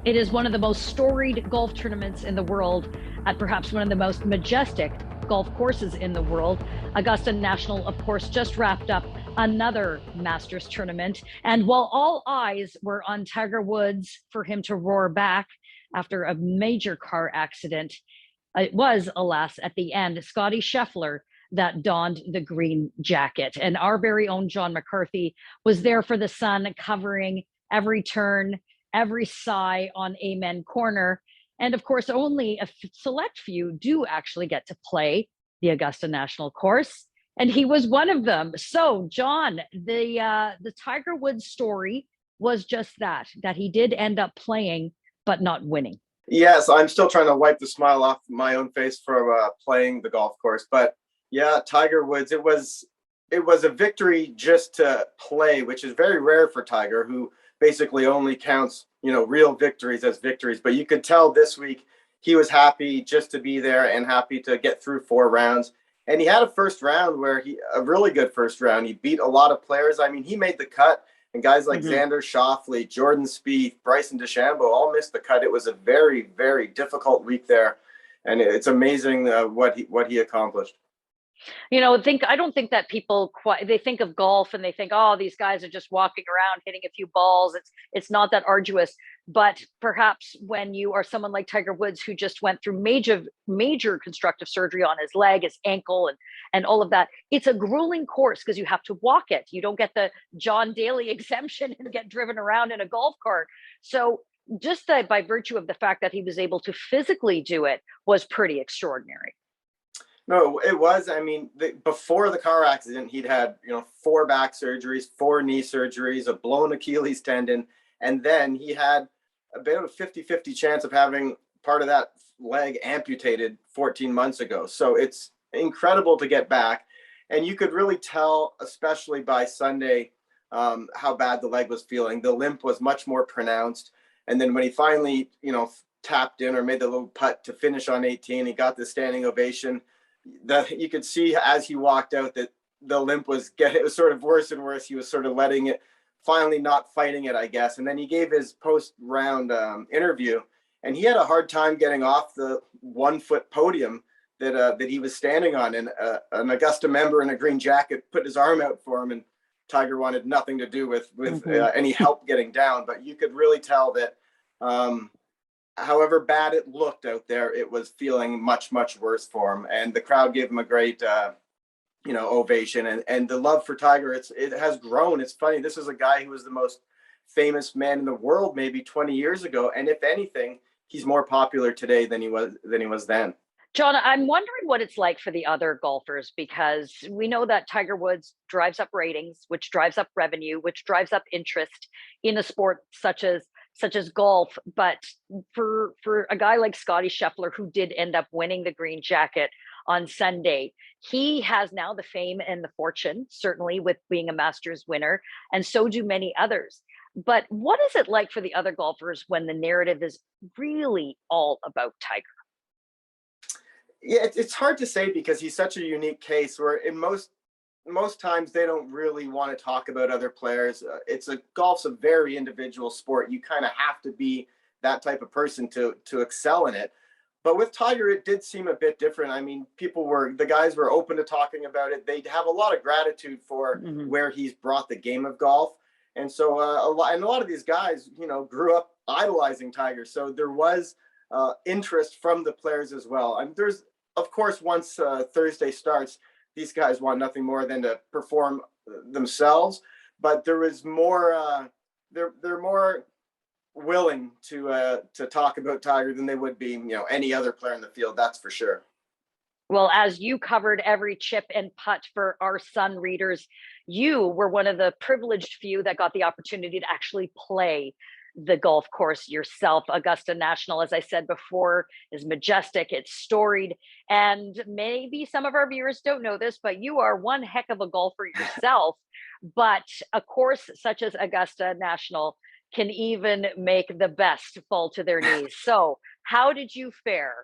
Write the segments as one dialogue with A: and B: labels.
A: It is one of the most storied golf tournaments in the world at perhaps one of the most majestic golf courses in the world. Augusta National, of course, just wrapped up another Masters tournament. And while all eyes were on Tiger Woods for him to roar back after a major car accident, it was, alas, at the end, Scottie Scheffler that donned the green jacket. And our very own John McCarthy was there for the sun, covering every turn, every sigh on Amen Corner. And of course, only a select few do actually get to play the Augusta National course. And he was one of them. So, John, the Tiger Woods story was just that he did end up playing, but not winning.
B: Yes, I'm still trying to wipe the smile off my own face from playing the golf course. But yeah, Tiger Woods, it was a victory just to play, which is very rare for Tiger, who basically only counts, real victories as victories. But you could tell this week he was happy just to be there and happy to get through 4 rounds. And he had a first round where a really good first round. He beat a lot of players. I mean, he made the cut. And guys like Xander Schauffele, Jordan Spieth, Bryson DeChambeau all missed the cut. It was a very, very difficult week there. And it's amazing what he accomplished.
A: I don't think that people they think of golf and they think, oh, these guys are just walking around hitting a few balls. It's not that arduous. But perhaps when you are someone like Tiger Woods, who just went through major constructive surgery on his leg, his ankle, and all of that, it's a grueling course because you have to walk it. You don't get the John Daly exemption and get driven around in a golf cart. So just that, by virtue of the fact that he was able to physically do it, was pretty extraordinary.
B: No, it was. I mean, before the car accident, he'd had, 4 back surgeries, 4 knee surgeries, a blown Achilles tendon. And then he had about a 50-50 chance of having part of that leg amputated 14 months ago. So it's incredible to get back. And you could really tell, especially by Sunday, how bad the leg was feeling. The limp was much more pronounced. And then when he finally, tapped in or made the little putt to finish on 18, he got the standing ovation. That you could see as he walked out that the limp was sort of worse and worse. He was sort of letting it, finally not fighting it, I guess. And then he gave his post-round interview, and he had a hard time getting off the 1-foot podium that he was standing on. And an Augusta member in a green jacket put his arm out for him, and Tiger wanted nothing to do with any help getting down. But you could really tell that however bad it looked out there, it was feeling much, much worse for him. And the crowd gave him a great, ovation. And the love for Tiger, it has grown. It's funny. This is a guy who was the most famous man in the world maybe 20 years ago. And if anything, he's more popular today than he was then.
A: John, I'm wondering what it's like for the other golfers, because we know that Tiger Woods drives up ratings, which drives up revenue, which drives up interest in a sport such as golf. But for a guy like Scottie Scheffler, who did end up winning the green jacket on Sunday, he has now the fame and the fortune, certainly with being a Masters winner, and so do many others. But what is it like for the other golfers when the narrative is really all about Tiger?
B: Yeah, it's hard to say because he's such a unique case where in most times they don't really want to talk about other players. Golf's a very individual sport. You kind of have to be that type of person to excel in it. But with Tiger, it did seem a bit different. I mean, the guys were open to talking about it. They have a lot of gratitude for where he's brought the game of golf. And so a lot of these guys, grew up idolizing Tiger. So there was interest from the players as well. And there's, of course, once Thursday starts, these guys want nothing more than to perform themselves, but there is more. They're more willing to talk about Tiger than they would be, any other player in the field. That's for sure.
A: Well, as you covered every chip and putt for our Sun readers, you were one of the privileged few that got the opportunity to actually play the golf course yourself. Augusta National, as I said before, is majestic. It's storied. And maybe some of our viewers don't know this, but you are one heck of a golfer yourself. But a course such as Augusta National can even make the best fall to their knees. So how did you fare?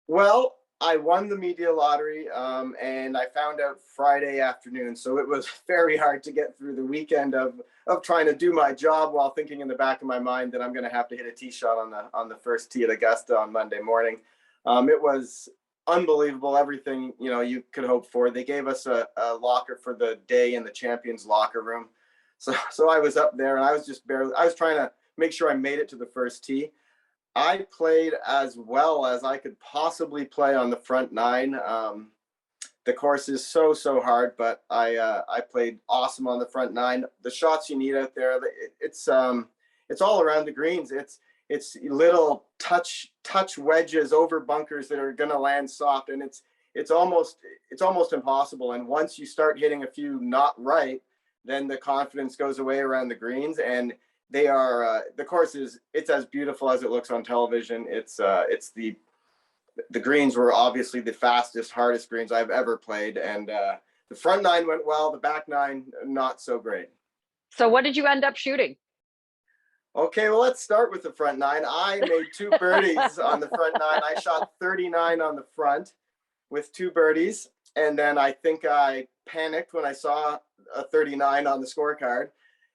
B: Well, I won the media lottery, and I found out Friday afternoon. So it was very hard to get through the weekend of trying to do my job while thinking in the back of my mind that I'm going to have to hit a tee shot on the first tee at Augusta on Monday morning. It was unbelievable, everything you could hope for. They gave us a locker for the day in the champions locker room. So I was up there, and I was trying to make sure I made it to the first tee. I played as well as I could possibly play on the front nine. The course is so hard, but I played awesome on the front nine. The shots you need out there, it's all around the greens. It's little touch wedges over bunkers that are going to land soft, and it's almost impossible. And once you start hitting a few not right, then the confidence goes away around the greens, and they are the course it's as beautiful as it looks on television. It's the greens were obviously the fastest, hardest greens I've ever played, and the front nine went well, the back nine not so great.
A: So what did you end up shooting?
B: Okay, well, let's start with the front nine. I made 2 birdies on the front nine. I shot 39 on the front with 2 birdies, and then I think I panicked when I saw a 39 on the scorecard.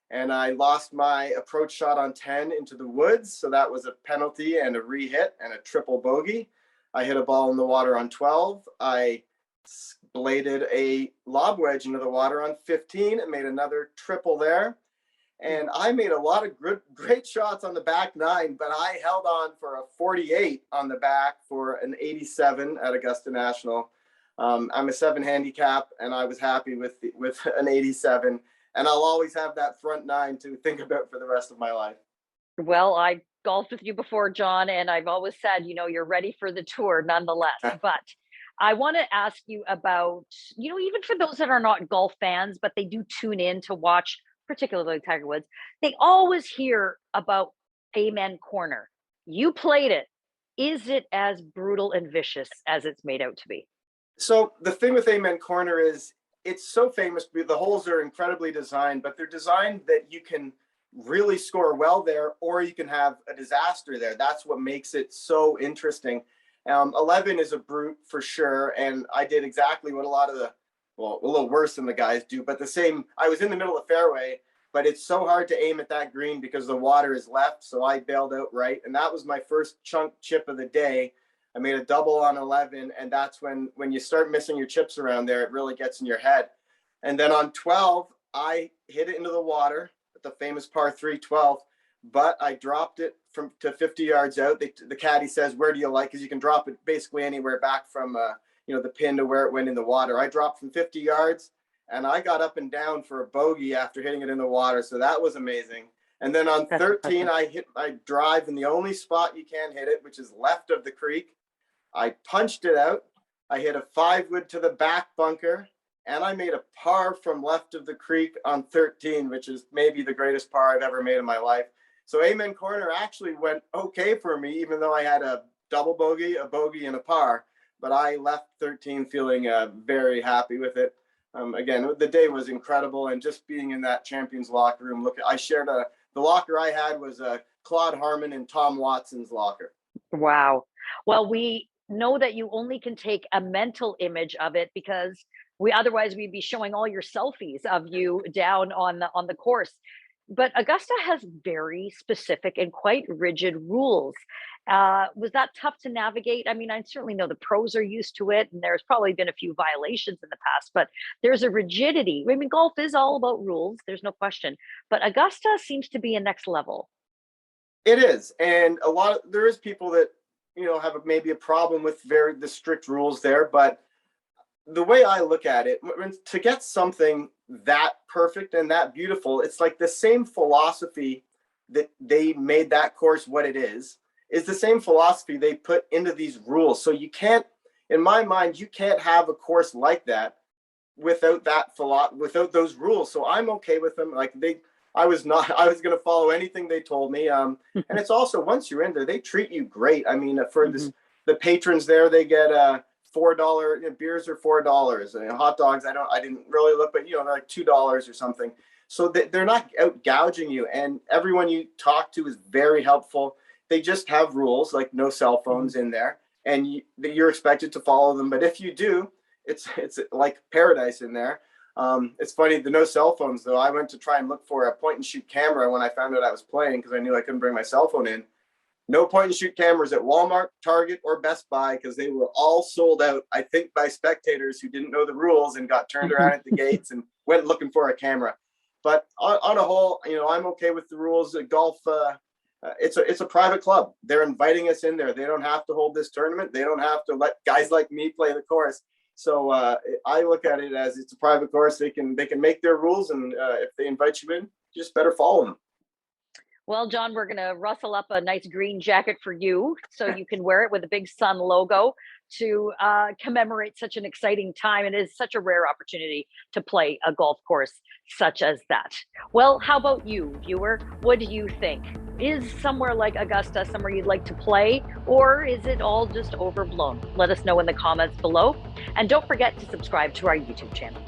B: And I lost my approach shot on 10 into the woods. So that was a penalty and a re-hit and a triple bogey. I hit a ball in the water on 12. I bladed a lob wedge into the water on 15 and made another triple there. And I made a lot of great shots on the back nine, but I held on for a 48 on the back for an 87 at Augusta National. I'm a 7 handicap, and I was happy with an 87. And I'll always have that front nine to think about for the rest of my life.
A: Well, I golfed with you before, John, and I've always said, you're ready for the tour nonetheless. But I want to ask you about, even for those that are not golf fans, but they do tune in to watch, particularly Tiger Woods, they always hear about Amen Corner. You played it. Is it as brutal and vicious as it's made out to be?
B: So the thing with Amen Corner is, it's so famous. The holes are incredibly designed, but they're designed that you can really score well there, or you can have a disaster there. That's what makes it so interesting. 11 is a brute for sure, and I did exactly what a lot of a little worse than the guys do, but the same. I was in the middle of the fairway, but it's so hard to aim at that green because the water is left, so I bailed out right, and that was my first chunk chip of the day. I made a double on 11, and that's when you start missing your chips around there, it really gets in your head. And then on 12, I hit it into the water at the famous par 3 12, but I dropped it to 50 yards out. The caddy says, "Where do you like?" Because you can drop it basically anywhere back from the pin to where it went in the water. I dropped from 50 yards, and I got up and down for a bogey after hitting it in the water, so that was amazing. And then on 13, I hit my drive in the only spot you can hit it, which is left of the creek. I punched it out. I hit a 5-wood to the back bunker, and I made a par from left of the creek on 13, which is maybe the greatest par I've ever made in my life. So Amen Corner actually went okay for me, even though I had a double bogey, a bogey, and a par. But I left 13 feeling very happy with it. Again, the day was incredible, and just being in that champions locker room. I shared the locker I had was Claude Harmon and Tom Watson's locker.
A: Wow. Well, we know that you only can take a mental image of it, because we'd be showing all your selfies of you down on the course. But Augusta has very specific and quite rigid rules. Was that tough to navigate? I mean, I certainly know the pros are used to it, and there's probably been a few violations in the past, but there's a rigidity. I mean, golf is all about rules, there's no question. But Augusta seems to be a next level.
B: It is. And there is people that, have maybe a problem with the strict rules there. But the way I look at it, to get something that perfect and that beautiful, it's like the same philosophy that they made that course what it is the same philosophy they put into these rules. So you can't, in my mind, you can't have a course like that without without those rules. So I'm okay with them. I was going to follow anything they told me. And it's also, once you're in there, they treat you great. I mean, for the patrons there, they get $4 beers are $4, and hot dogs. I didn't really look, but they're like $2 or something. So they're not out gouging you, and everyone you talk to is very helpful. They just have rules like no cell phones in there, and you're expected to follow them. But if you do, it's like paradise in there. It's funny, the no cell phones though. I went to try and look for a point and shoot camera when I found out I was playing, because I knew I couldn't bring my cell phone in. No point and shoot cameras at Walmart, Target, or Best Buy, because they were all sold out, I think, by spectators who didn't know the rules and got turned around at the gates and went looking for a camera. But on a whole, I'm okay with the rules. Golf, it's a private club. They're inviting us in there. They don't have to hold this tournament. They don't have to let guys like me play the course. So I look at it as it's a private course. They can make their rules, and if they invite you in, you just better follow them.
A: Well, John, we're going to rustle up a nice green jacket for you so you can wear it with a big sun logo to commemorate such an exciting time. It is such a rare opportunity to play a golf course such as that. Well, how about you, viewer? What do you think? Is somewhere like Augusta somewhere you'd like to play, or is it all just overblown? Let us know in the comments below. And don't forget to subscribe to our YouTube channel.